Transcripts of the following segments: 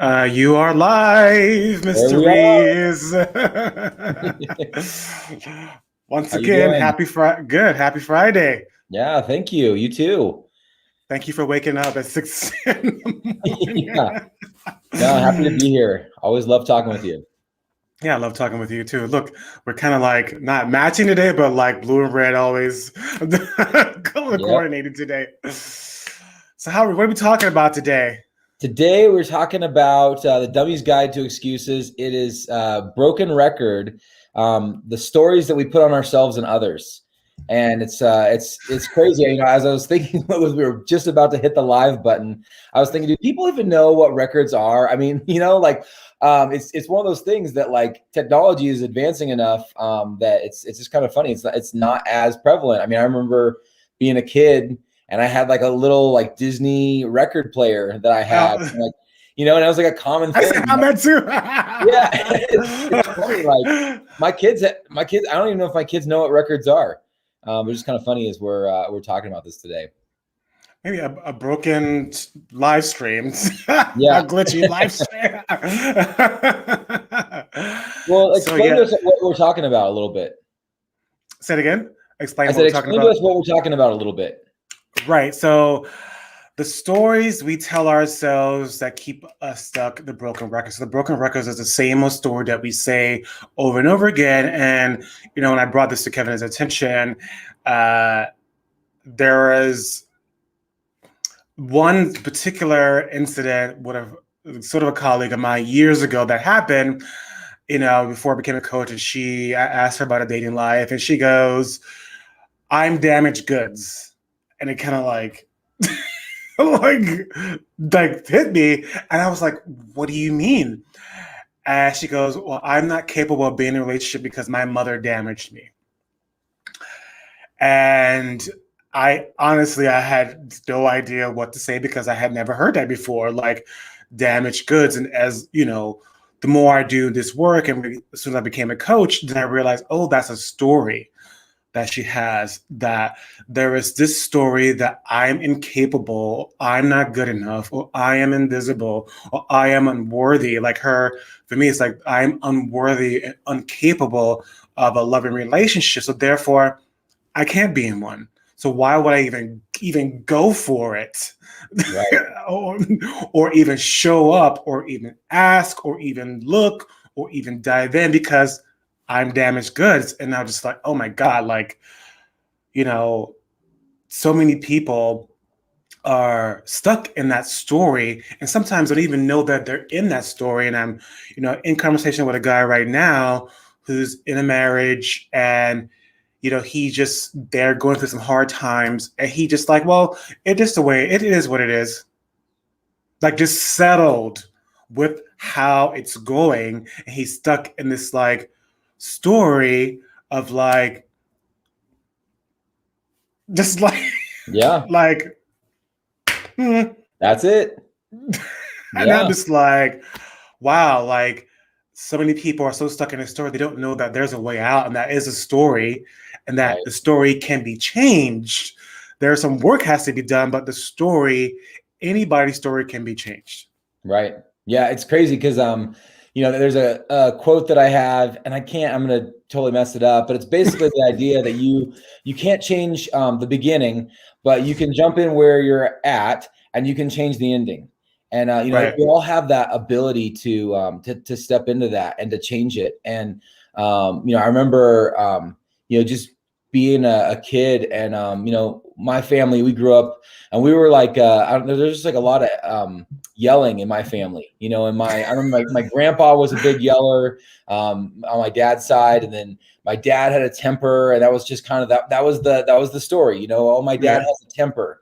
You are live, There Mr. we are. Reeves. Once How you again, doing? Good. Happy Friday. Yeah, thank you. You too. Thank you for waking up at 6 in the morning. Yeah. No, happy to be here. Always love talking with you. Yeah, I love talking with you too. Look, we're kind of like not matching today, but like blue and red always color Yep. coordinated today. So, what are we talking about today? Today we're talking about the Dummie's Guide to Excuses. It is broken record, the stories that we put on ourselves and others, and it's crazy. You know, as I was thinking, we were just about to hit the live button. I was thinking, do people even know what records are? I mean, it's one of those things that like technology is advancing enough that it's just kind of funny. It's not as prevalent. I mean, I remember being a kid and I had like a little like Disney record player that I had, Uh, like, and it was like a common I used to thing. have that too. Yeah, it's funny. Like my kids, I don't even know if my kids know what records are. It's just kind of funny as we're talking about this today. Maybe a broken live stream, Yeah. a glitchy live stream. Well, So explain to yeah, us what we're talking about a little bit. say it again. I Explain what said, we're talking explain to about. us what we're talking about a little bit. Right. So the stories we tell ourselves that keep us stuck, the broken records. So the broken records is the same old story that we say over and over again. And when I brought this to Kevin's attention, uh, there is one particular incident with a sort of a colleague of mine years ago that happened, before I became a coach. And I asked her about a dating life, and she goes, I'm damaged goods. And it kind of like, like hit me. And I was like, what do you mean? And she goes, well, I'm not capable of being in a relationship because my mother damaged me. And I had no idea what to say because I had never heard that before, like damaged goods. And as you know, the more I do this work, and as soon as I became a coach, then I realized, oh, that's a story that she has, that there is this story that I'm incapable, I'm not good enough, or I am invisible, or I am unworthy. Like her, for me, it's like I'm unworthy and incapable of a loving relationship. So therefore, I can't be in one. So why would I even go for it? Right. or, or even show up or even ask or even look or even dive in because I'm damaged goods. And I'm just like, oh my God, like, you know, so many people are stuck in that story and sometimes don't even know that they're in that story. And I'm, in conversation with a guy right now who's in a marriage, and he just they're going through some hard times, and he just like, well, it is the way it is, what it is, like just settled with how it's going, and he's stuck in this like story of like just like Yeah, like hmm. that's it. And I'm Yeah. just like, wow, like so many people are so stuck in a story they don't know that there's a way out, and that is a story, and that Right. the story can be changed. There's some work has to be done, but the story, anybody's story can be changed. Right. Yeah, it's crazy because there's a quote that I have, and I'm gonna totally mess it up, but it's basically the idea that you can't change the beginning, but you can jump in where you're at and you can change the ending. And Right. we all have that ability to step into that and to change it. And I remember just being a kid, and my family, we grew up and we were like there's just like a lot of yelling in my family, and I remember my grandpa was a big yeller on my dad's side. And then my dad had a temper, and that was just kind of that was the story, oh, my dad Yeah. has a temper.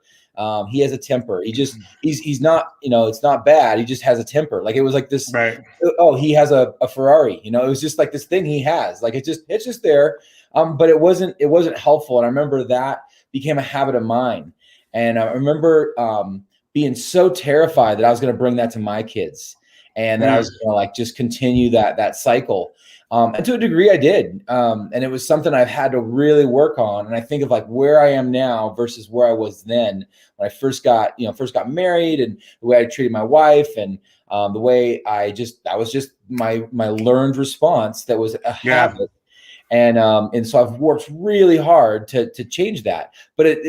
He has a temper. He's not, it's not bad. He just has a temper. Like it was like this, Right. oh, he has a Ferrari, it was just like this thing he has, like it's just there. But it wasn't helpful. And I remember that became a habit of mine. And I remember being so terrified that I was going to bring that to my kids. and then I was gonna like just continue that cycle. And to a degree I did. And it was something I've had to really work on. And I think of like where I am now versus where I was then when I first got married, and the way I treated my wife, and the way that was just my learned response that was a habit. And so I've worked really hard to change that. But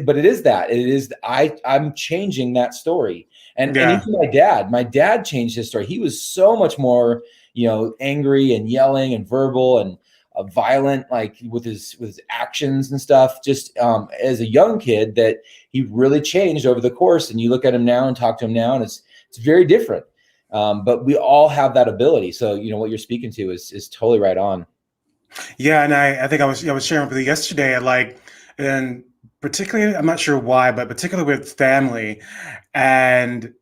I'm changing that story. And even my dad changed his story. He was so much more, angry and yelling and verbal and violent, like with his actions and stuff, just as a young kid, that he really changed over the course. And you look at him now and talk to him now, and it's very different. But we all have that ability. So, what you're speaking to is totally right on. Yeah, and I think I was sharing with you yesterday, and particularly, I'm not sure why, but particularly with family, and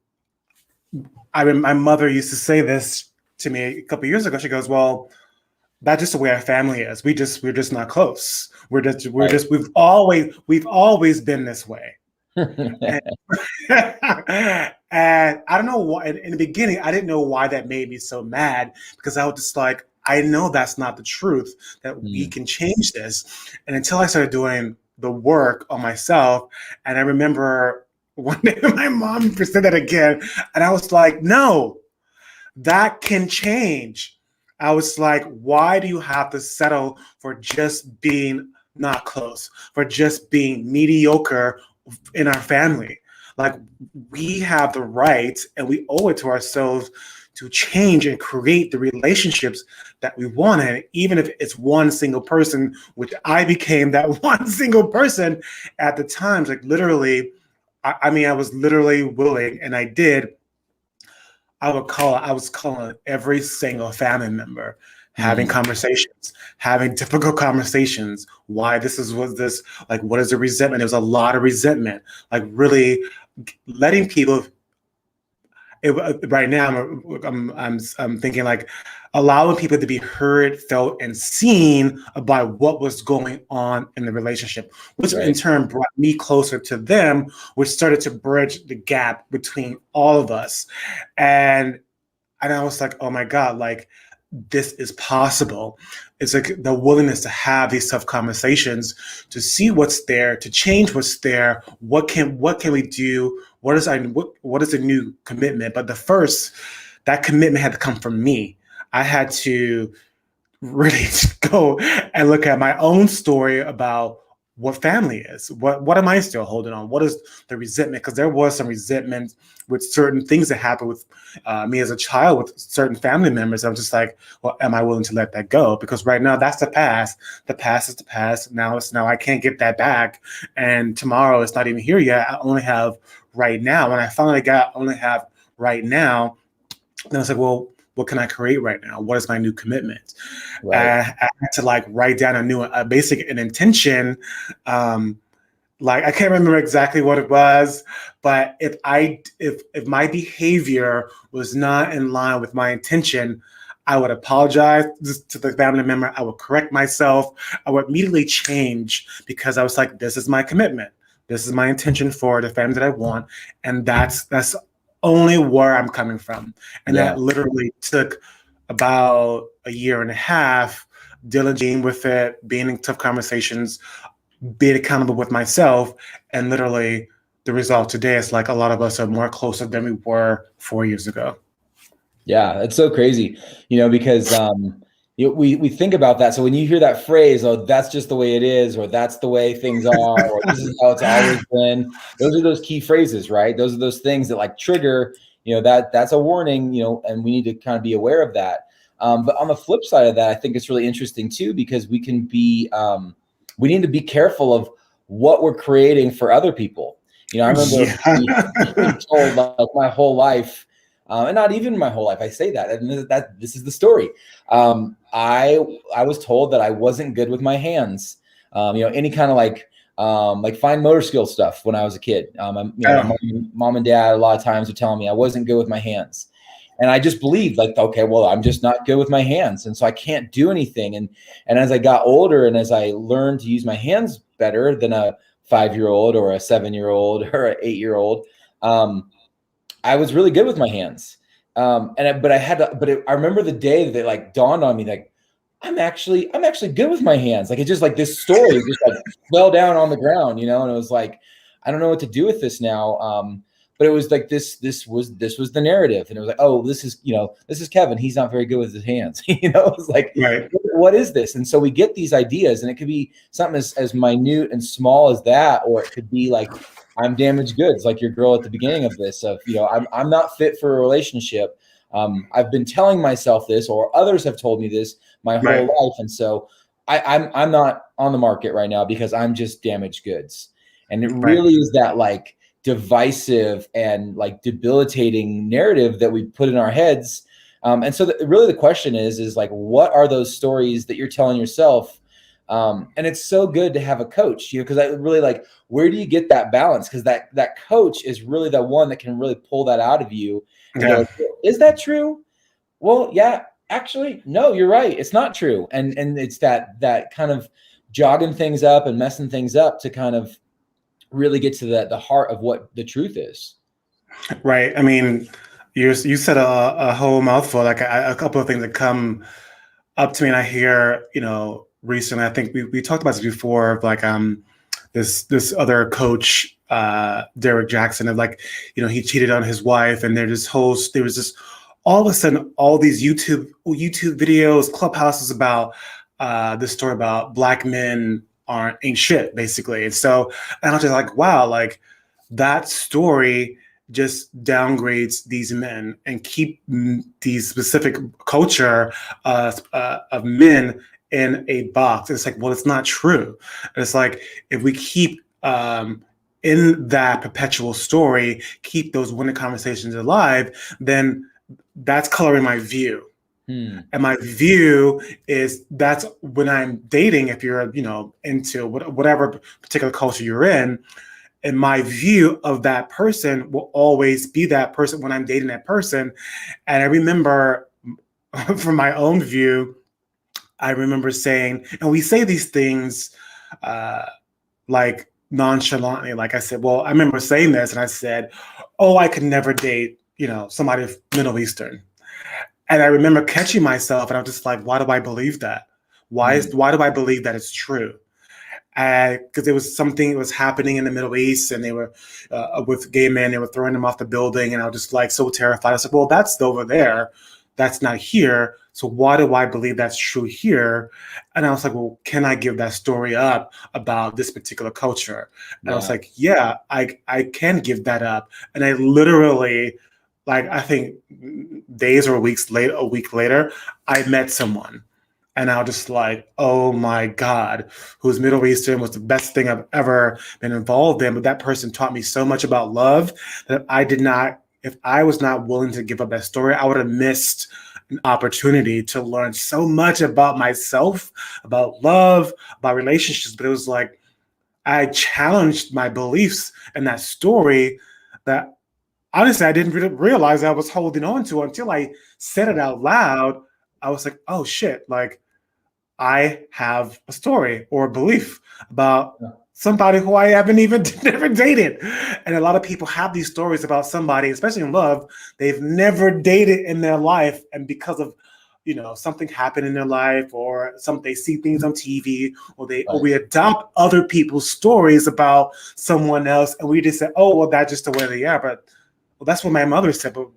my mother used to say this to me a couple of years ago. She goes, "Well, that's just the way our family is. We're just not close. We've always been this way." and, and I don't know why. In the beginning, I didn't know why that made me so mad, because I was just like, I know that's not the truth, that we can change this. And until I started doing the work on myself, and I remember one day my mom said that again, and I was like, no, that can change. I was like, why do you have to settle for just being not close, for just being mediocre in our family? Like, we have the right, and we owe it to ourselves to change and create the relationships that we wanted, even if it's one single person, which I became that one single person at the times. Like, literally, I mean, I was literally willing, and I did. I was calling every single family member, having conversations, having difficult conversations. Why was this, like, what is the resentment? There was a lot of resentment, like really letting people. Right now, I'm thinking, like, allowing people to be heard, felt, and seen about what was going on in the relationship, which in turn brought me closer to them, which started to bridge the gap between all of us. And I was like, oh my God, like, this is possible. It's like the willingness to have these tough conversations, to see what's there, to change what's there. What can we do? What is a new commitment? But that commitment had to come from me. I had to really go and look at my own story about what family is. What am I still holding on? What is the resentment? Because there was some resentment with certain things that happened with me as a child with certain family members. I'm just like, well, am I willing to let that go? Because right now, that's the past. The past is the past. Now I can't get that back. And tomorrow, it's not even here yet. I only have right now. When I finally only have right now, then I was like, well, what can I create right now? What is my new commitment? I had to write down a basic intention. Like, I can't remember exactly what it was, but if my behavior was not in line with my intention, I would apologize to the family member. I would correct myself. I would immediately change, because I was like, this is my commitment. This is my intention for the family that I want. And that's only where I'm coming from. And that literally took about a year and a half, diligently with it, being in tough conversations, being accountable with myself. And literally the result today is like, a lot of us are more closer than we were 4 years ago. Yeah, it's so crazy, because we think about that. So when you hear that phrase, oh, that's just the way it is, or that's the way things are, or this is how it's always been, those are those key phrases, right? Those are those things that like trigger, that's a warning, and we need to kind of be aware of that. But on the flip side of that, I think it's really interesting too, because we can be, we need to be careful of what we're creating for other people. I remember being told like my whole life, and not even my whole life, I say that, and this is the story. I was told that I wasn't good with my hands. Any kind of like fine motor skill stuff when I was a kid. My mom and dad a lot of times would tell me I wasn't good with my hands. And I just believed, like, okay, well, I'm just not good with my hands, and so I can't do anything. And as I got older, and as I learned to use my hands better than a 5-year-old or a 7-year-old or an 8-year-old, I was really good with my hands. But I had to, I remember the day that it like dawned on me, like, I'm actually good with my hands. Like, it's just like this story just like fell down on the ground, you know? And it was like, I don't know what to do with this now. But it was like, this was the narrative. And it was like, oh, this is Kevin. He's not very good with his hands. You know, it's like, Right. what is this? And so we get these ideas, and it could be something as minute and small as that, or it could be like, I'm damaged goods, like your girl at the beginning of this, of, I'm not fit for a relationship. I've been telling myself this, or others have told me this my whole life. And so I'm not on the market right now because I'm just damaged goods. And it really is that like divisive and like debilitating narrative that we put in our heads. And so really the question is like, what are those stories that you're telling yourself? And it's so good to have a coach, because I really like, where do you get that balance? Because that coach is really the one that can really pull that out of you and go, is that true? Well, yeah, actually, no, you're right. It's not true. And it's that kind of jogging things up and messing things up to kind of really get to the heart of what the truth is. Right. I mean, you said a whole mouthful. Like a couple of things that come up to me, and I hear, recently. I think we talked about this before. Like this other coach, Derek Jackson, of like, he cheated on his wife, and there was just all of a sudden all these YouTube videos, clubhouses about this story about black men ain't shit, basically. And I was just like, wow, like that story just downgrades these men and keep these specific culture of men in a box. It's like, well, it's not true. And it's like, if we keep in that perpetual story, keep those winning conversations alive, then that's coloring my view. And my view is that's when I'm dating, if you're, into whatever particular culture you're in, and my view of that person will always be that person when I'm dating that person. And I remember from my own view, I remember saying, and we say these things like nonchalantly, like I said, well, I remember saying this and I said, oh, I could never date, somebody Middle Eastern. And I remember catching myself and I was just like, why do I believe that? Why do I believe that it's true? Because it was something that was happening in the Middle East, and they were with gay men, they were throwing them off the building, and I was just like so terrified. I was like, well, that's over there, that's not here. So why do I believe that's true here? And I was like, well, can I give that story up about this particular culture? And I was like, yeah, I can give that up. And I literally, like, I think days or weeks later, a week later, I met someone. And I was just like, oh my God, who's Middle Eastern, was the best thing I've ever been involved in. But that person taught me so much about love that if I was not willing to give up that story, I would have missed an opportunity to learn so much about myself, about love, about relationships. But it was like, I challenged my beliefs in that story that honestly, I didn't realize I was holding on to until I said it out loud. I was like, oh shit, like I have a story or a belief about somebody who I haven't even never dated. And a lot of people have these stories about somebody, especially in love, they've never dated in their life. And because of, something happened in their life, or they see things on TV, or we adopt other people's stories about someone else. And we just say, oh, well, that's just the way they are. But well, that's what my mother said. But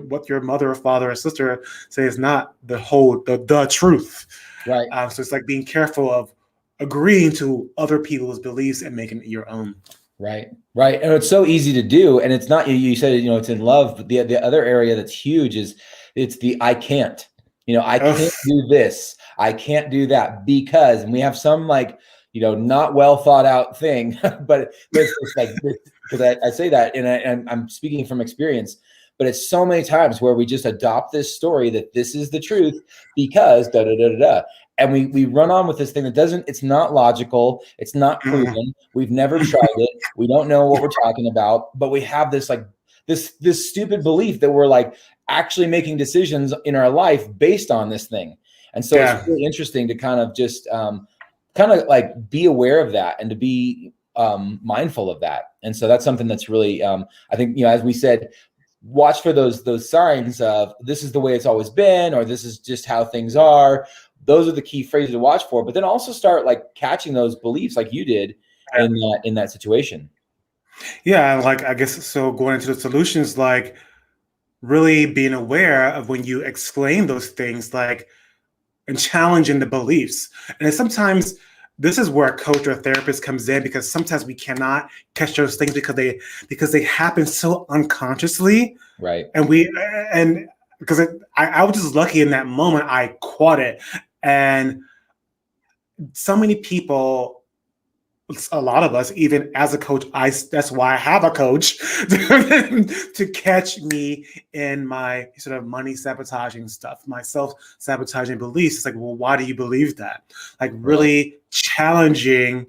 what your mother or father or sister say is not the truth. Right. So it's like being careful of agreeing to other people's beliefs and making it your own. Right. Right. And it's so easy to do. And it's not, you said, it's in love, but the other area that's huge is it's the, I can't, I can't do this. I can't do that because, and we have some like, not well thought out thing, but it's like, because I say that and I'm speaking from experience, but it's so many times where we just adopt this story that this is the truth because da da da da da. And we run on with this thing that it's not logical. It's not proven. We've never tried it. We don't know what we're talking about, but we have this like this stupid belief that we're like actually making decisions in our life based on this thing. And so it's really interesting to kind of just kind of like be aware of that and to be mindful of that. And so that's something that's really, I think, as we said, watch for those signs of this is the way it's always been, or this is just how things are. Those are the key phrases to watch for, but then also start like catching those beliefs like you did in that situation. Yeah, like I guess so going into the solutions, like really being aware of when you exclaim those things, like and challenging the beliefs. And then sometimes this is where a coach or a therapist comes in because sometimes we cannot catch those things because they happen so unconsciously. Right. And because I was just lucky in that moment I caught it. And so many people, a lot of us, even as a coach, that's why I have a coach to catch me in my sort of money sabotaging stuff, my self-sabotaging beliefs. It's like, well, why do you believe that? Like really challenging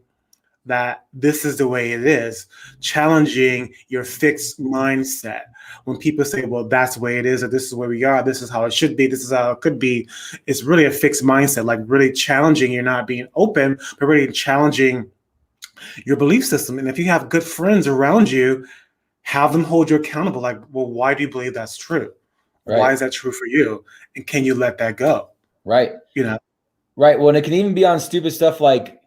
that this is the way it is, challenging your fixed mindset. When people say, well, that's the way it is, or this is where we are, this is how it should be, this is how it could be, it's really a fixed mindset, like really challenging. You're not being open, but really challenging your belief system. And if you have good friends around you, have them hold you accountable. Like, well, why do you believe that's true? Right. Why is that true for you? And can you let that go? Right. You know? Right. Well, and it can even be on stupid stuff like,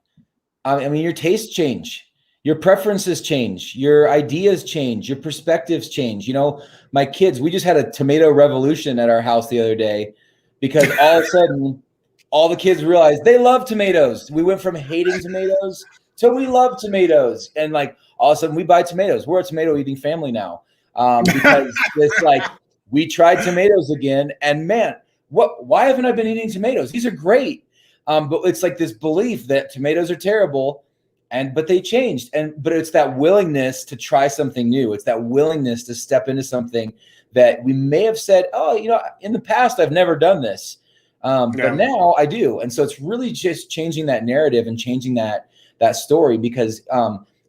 I mean, your tastes change, your preferences change, your ideas change, your perspectives change. You know, my kids, we just had a tomato revolution at our house the other day because all of a sudden, all the kids realized they love tomatoes. We went from hating tomatoes to we love tomatoes. And like all of a sudden we buy tomatoes. We're a tomato eating family now because it's like we tried tomatoes again. And man, why haven't I been eating tomatoes? These are great. But it's like this belief that tomatoes are terrible, but they changed. But it's that willingness to try something new. It's that willingness to step into something that we may have said, oh, you know, in the past, I've never done this. But now I do. And so it's really just changing that narrative and changing that story because,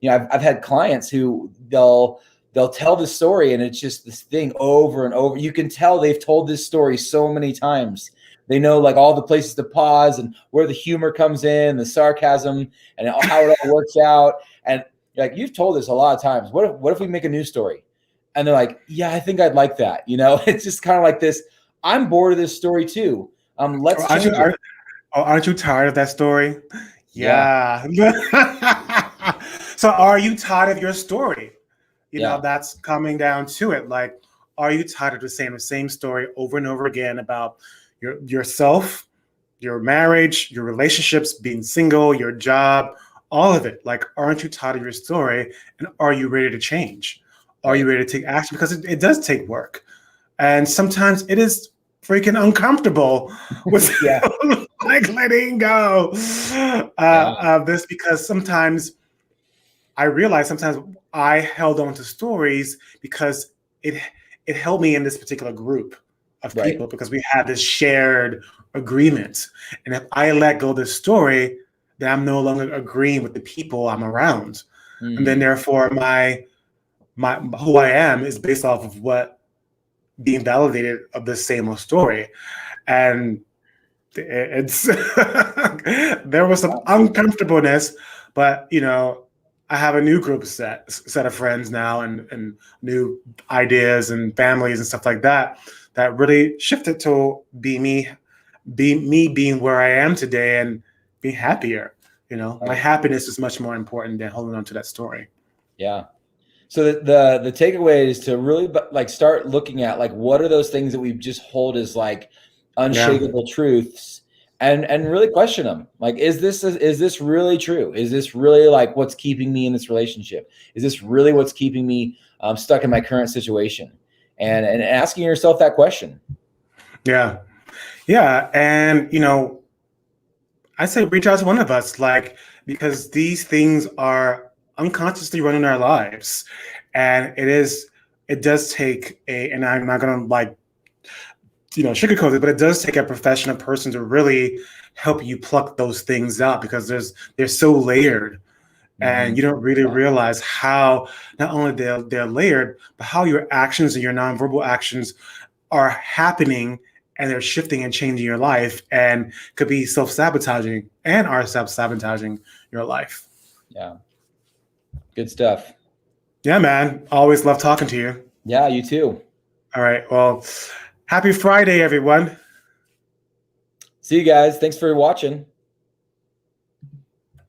you know, I've had clients who they'll tell the story and it's just this thing over and over. You can tell they've told this story so many times. They know like all the places to pause and where the humor comes in, the sarcasm, and how it all works out. And like, you've told this a lot of times. What if we make a new story? And they're like, yeah, I think I'd like that. You know, it's just kind of like this. I'm bored of this story too. Let's change it. Aren't you tired of that story? Yeah. So are you tired of your story? You Yeah. know, that's coming down to it. Like, are you tired of the same story over and over again about yourself, your marriage, your relationships, being single, your job, all of it? Like, aren't you tired of your story? And are you ready to change? Are you ready to take action? Because it does take work. And sometimes it is freaking uncomfortable with like letting go of this, because sometimes I realize sometimes I held on to stories because it held me in this particular group of people because we had this shared agreement. And if I let go of this story, then I'm no longer agreeing with the people I'm around. And then therefore my who I am is based off of what being validated of the same old story. And it's there was some uncomfortableness, but you know, I have a new group set of friends now and new ideas and families and stuff like that really shifted to be me being where I am today and be happier. You know, my happiness is much more important than holding on to that story. Yeah. So the takeaway is to really like start looking at like what are those things that we just hold as like unshakable truths and really question them. Like, is this really true? Is this really like what's keeping me in this relationship? Is this really what's keeping me stuck in my current situation? And asking yourself that question. Yeah. Yeah. And you know, I say reach out to one of us, like, because these things are unconsciously running our lives. And it does take and I'm not gonna like, you know, sugarcoat it, but it does take a professional person to really help you pluck those things out because they're so layered. And you don't really realize how not only they're layered, but how your actions and your nonverbal actions are happening and they're shifting and changing your life and could be self-sabotaging and are self-sabotaging your life. Yeah. Good stuff. Yeah, man. Always love talking to you. Yeah, you too. All right. Well, happy Friday, everyone. See you guys. Thanks for watching.